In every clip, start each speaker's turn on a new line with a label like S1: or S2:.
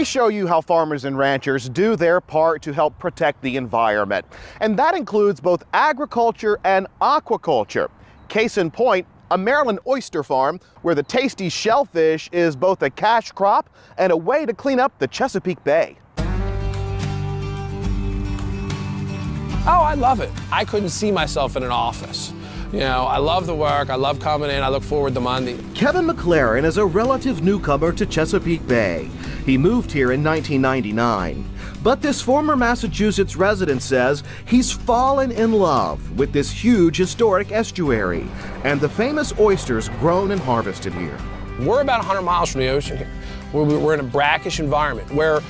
S1: we show you how farmers and ranchers do their part to help protect the environment. And that includes both agriculture and aquaculture. Case in point, a Maryland oyster farm where the tasty shellfish is both a cash crop and a way to clean up the Chesapeake Bay.
S2: Oh, I love it. I couldn't see myself in an office. You know, I love the work, I love coming in, I look forward to Monday.
S1: Kevin McLaren is a relative newcomer to Chesapeake Bay. He moved here in 1999. But this former Massachusetts resident says he's fallen in love with this huge historic estuary and the famous oysters grown and harvested here.
S2: We're about 100 miles from the ocean here. We're in a brackish environment where,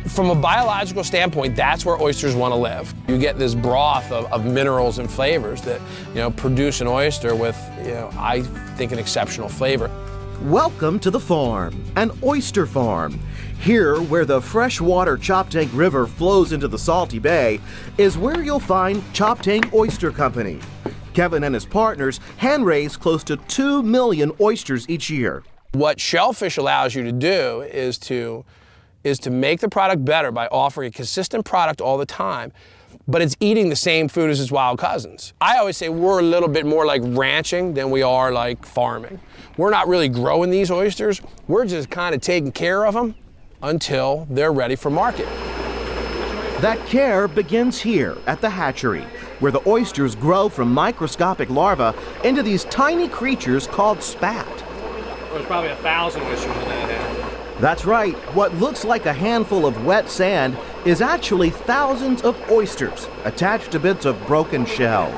S2: from a biological standpoint, that's where oysters want to live. You get this broth of minerals and flavors that, produce an oyster with, I think, an exceptional flavor.
S1: Welcome to the farm, an oyster farm. Here, where the freshwater Choptank River flows into the salty bay, is where you'll find Choptank Oyster Company. Kevin and his partners hand-raise close to 2 million oysters each year.
S2: What shellfish allows you to do is to make the product better by offering a consistent product all the time, but it's eating the same food as its wild cousins. I always say we're a little bit more like ranching than we are like farming. We're not really growing these oysters, we're just kind of taking care of them until they're ready for market.
S1: That care begins here at the hatchery, where the oysters grow from microscopic larvae into these tiny creatures called spat.
S3: There's probably 1,000 oysters in that head.
S1: That's right. What looks like a handful of wet sand is actually thousands of oysters attached to bits of broken shell.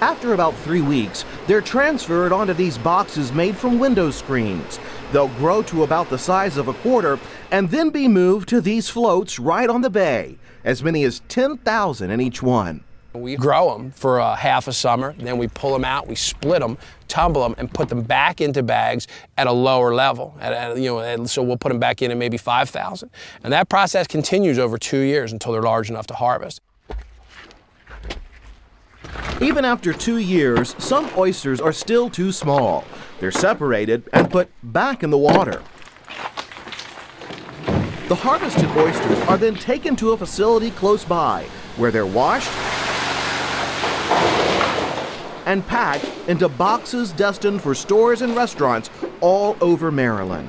S1: After about 3 weeks, they're transferred onto these boxes made from window screens. They'll grow to about the size of a quarter and then be moved to these floats right on the bay, as many as 10,000 in each one.
S2: We grow them for half a summer, then we pull them out, we split them, tumble them, and put them back into bags at a lower level. So we'll put them back in at maybe 5,000. And that process continues over 2 years until they're large enough to harvest.
S1: Even after 2 years, some oysters are still too small. They're separated and put back in the water. The harvested oysters are then taken to a facility close by, where they're washed and packed into boxes destined for stores and restaurants all over Maryland.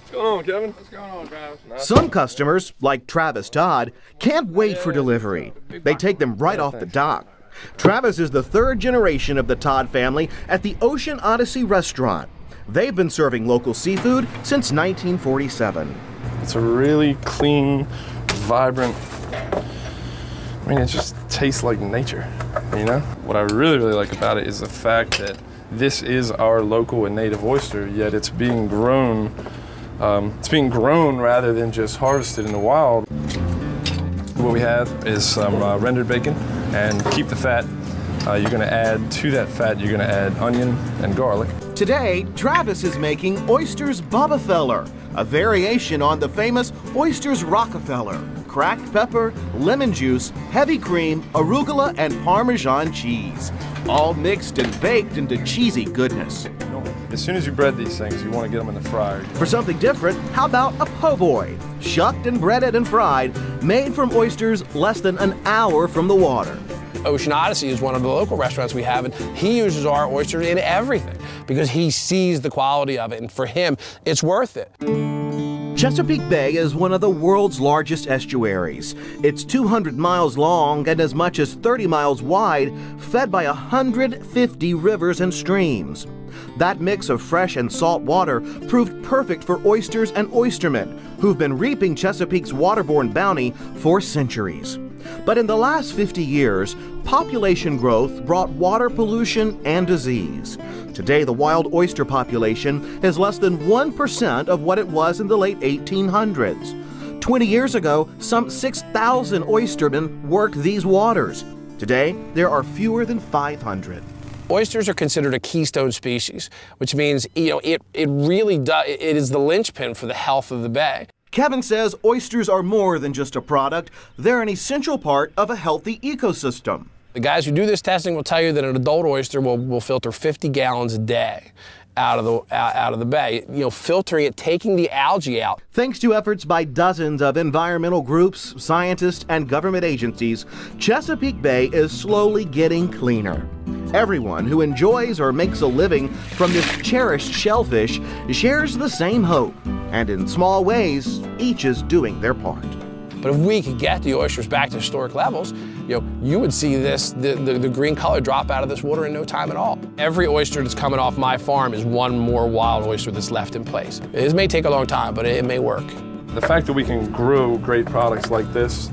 S3: What's going on, Kevin? What's going on, Travis?
S1: Some customers, like Travis Todd, can't wait for delivery. They take them right off the dock. Travis is the third generation of the Todd family at the Ocean Odyssey restaurant. They've been serving local seafood since 1947.
S3: It's a really clean, vibrant, it just tastes like nature, What I really, really like about it is the fact that this is our local and native oyster, yet it's being grown. It's being grown rather than just harvested in the wild. What we have is some rendered bacon, and keep the fat. You're going to add to that fat, you're going to add onion and garlic.
S1: Today, Travis is making oysters Bobafeller, a variation on the famous oysters Rockefeller. Cracked pepper, lemon juice, heavy cream, arugula, and Parmesan cheese. All mixed and baked into cheesy goodness.
S3: As soon as you bread these things, you want to get them in the fryer.
S1: For something different, how about a po' boy? Shucked and breaded and fried, made from oysters less than an hour from the water.
S2: Ocean Odyssey is one of the local restaurants we have, and he uses our oysters in everything because he sees the quality of it, and for him, it's worth it.
S1: Chesapeake Bay is one of the world's largest estuaries. It's 200 miles long and as much as 30 miles wide, fed by 150 rivers and streams. That mix of fresh and salt water proved perfect for oysters and oystermen, who've been reaping Chesapeake's waterborne bounty for centuries. But in the last 50 years, population growth brought water pollution and disease. Today, the wild oyster population is less than 1% of what it was in the late 1800s. 20 years ago, some 6,000 oystermen worked these waters. Today, there are fewer than 500.
S2: Oysters are considered a keystone species, which means, it is the linchpin for the health of the bay.
S1: Kevin says oysters are more than just a product. They're an essential part of a healthy ecosystem.
S2: The guys who do this testing will tell you that an adult oyster will filter 50 gallons a day. out of the bay. You know, filtering it, taking the algae out.
S1: Thanks to efforts by dozens of environmental groups, scientists, and government agencies, Chesapeake Bay is slowly getting cleaner. Everyone who enjoys or makes a living from this cherished shellfish shares the same hope, and in small ways, each is doing their part.
S2: But if we could get the oysters back to historic levels, you know, you would see this, the green color drop out of this water in no time at all. Every oyster that's coming off my farm is one more wild oyster that's left in place. It may take a long time, but it may work.
S3: The fact that we can grow great products like this,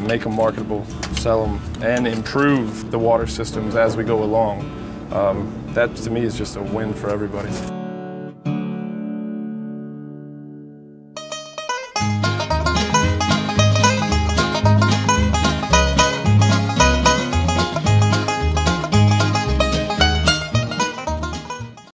S3: make them marketable, sell them, and improve the water systems as we go along, that to me is just a win for everybody.